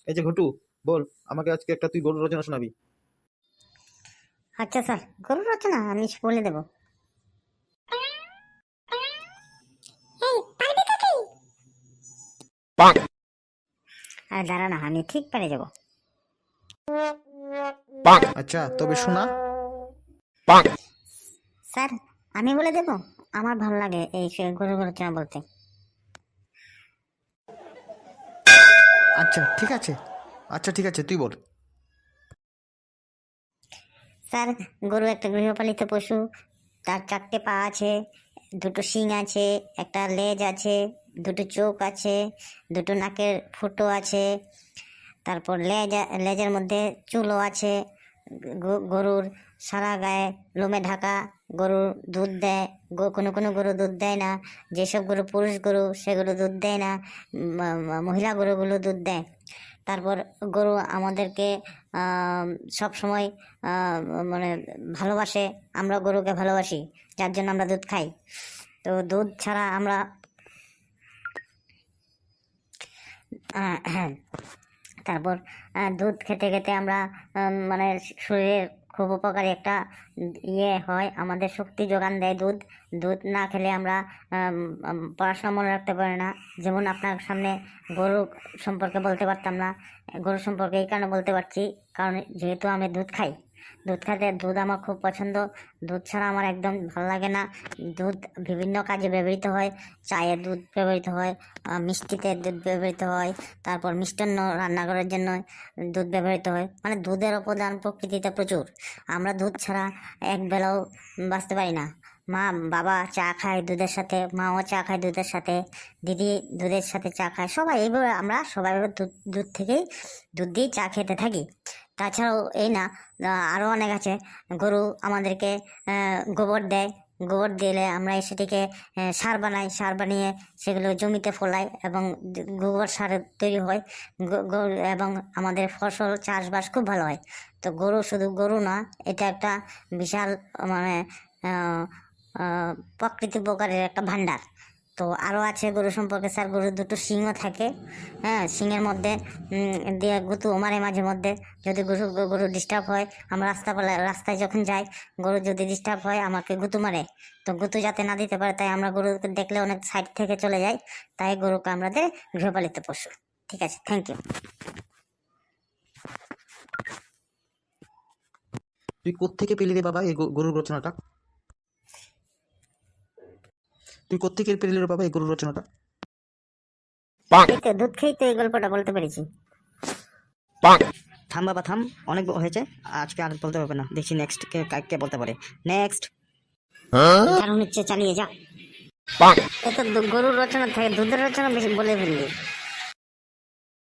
এই যে ঘটু, বল আমাকে আজকে একটা তুই গরুর রচনা শোনাবি। আচ্ছা স্যার, গরুর রচনা আমি বলে দেবো। আর দাঁড়া না, আমি ঠিক পেরে যাবো। আচ্ছা তবে শোনা। স্যার, আমি বলে দেবো, আমার ভালো লাগে এই গরুর রচনা বলতে। আচ্ছা ঠিক আছে, আচ্ছা ঠিক আছে তুই বল। স্যার, গরু একটা গৃহপালিত পশু। তার 4টে পা আছে, 2টো শিং আছে, একটা লেজ আছে, 2টো চোখ আছে, 2টো নাকের ফুটো আছে, তারপর লেজের মধ্যে চুলও আছে। গরুর সারা গায়ে লোমে ঢাকা। গরু দুধ দেয়। কোনো কোনো গরু দুধ দেয় না। যেসব গরু পুরুষ গরু সেগুলো দুধ দেয় না, মহিলা গরুগুলো দুধ দেয়। তারপর গরু আমাদেরকে সব সময় মানে ভালোবাসে। আমরা গরুকে ভালোবাসি, যার জন্য আমরা দুধ খাই। তো দুধ ছাড়া আমরা হ্যাঁ, তারপর দুধ খেতে খেতে আমরা মানে শরীরের খুব উপকারী একটা ইয়ে হয়, আমাদের শক্তি যোগান দেয় দুধ। দুধ না খেলে আমরা পড়াশোনা মনে রাখতে পারি না। যেমন আপনার সামনে গরু সম্পর্কে বলতে পারতাম না। গরু সম্পর্কে এই কারণে বলতে পারছি, কারণ যেহেতু আমি দুধ খাই। দুধ খেতে দুধ আমার খুব পছন্দ। দুধ ছাড়া আমার একদম ভালো লাগে না। দুধ বিভিন্ন কাজে ব্যবহৃত হয়। চায়ে দুধ ব্যবহৃত হয়, মিষ্টিতে দুধ ব্যবহৃত হয়, তারপর মিষ্টান্ন রান্না করার জন্য দুধ ব্যবহৃত হয়। মানে দুধের অবদান প্রকৃতিতে প্রচুর। আমরা দুধ ছাড়া এক বেলাও বাঁচতে পারি না। মা বাবা চা খায় দুধের সাথে, মাও চা খায় দুধের সাথে, দিদি দুধের সাথে চা খায়, সবাই এইভাবে আমরা সবাই দুধ থেকেই দুধ দিয়েই চা খেতে থাকি। তাছাড়াও এই না, আরও অনেক আছে। গরু আমাদেরকে গোবর দেয়। গোবর দিলে আমরা সেটিকে সার বানাই। সার বানিয়ে সেগুলো জমিতে ফলাই এবং গোবর সার তৈরি হয়। এবং আমাদের ফসল চাষবাস খুব ভালো হয়। তো গরু শুধু গরু না, এটা একটা বিশাল মানে প্রকৃতি উপকারের একটা ভাণ্ডার। তো আরও আছে গরু সম্পর্কে স্যার, গরুর 2টো শিংও থাকে। হ্যাঁ, শিংয়ের মধ্যে দিয়ে গুঁতো মারে মাঝে মধ্যে। যদি গরু ডিস্টার্ব হয়, আমরা রাস্তায় যখন যাই, গরু যদি ডিস্টার্ব হয় আমাকে গুঁতো মারে। তো গুঁতো যাতে না দিতে পারে, তাই আমরা গরুকে দেখলে অনেক সাইড থেকে চলে যাই। তাই গরুকে আমাদের গৃহপালিত পশু। ঠিক আছে, থ্যাংক ইউ। তুই কোত্থেকে পেলি রে বাবা এই গরুর রচনাটা? তুই কোত্থেকে পেলি রে বাবা এই গরুর রচনাটা? এই তো দুধ খেয়েই তো এই গল্পটা বলতে পেরেছি। থাম বাবা থাম, অনেক হয়েছে, আজকে আর বলতে হবে না। দেখছি নেক্সট কে বলতে পারে। নেক্সট। কারণ হচ্ছে চালিয়ে যা। এত গরুর রচনা থাকে, দুধের রচনা বেশি বলে ফেললি।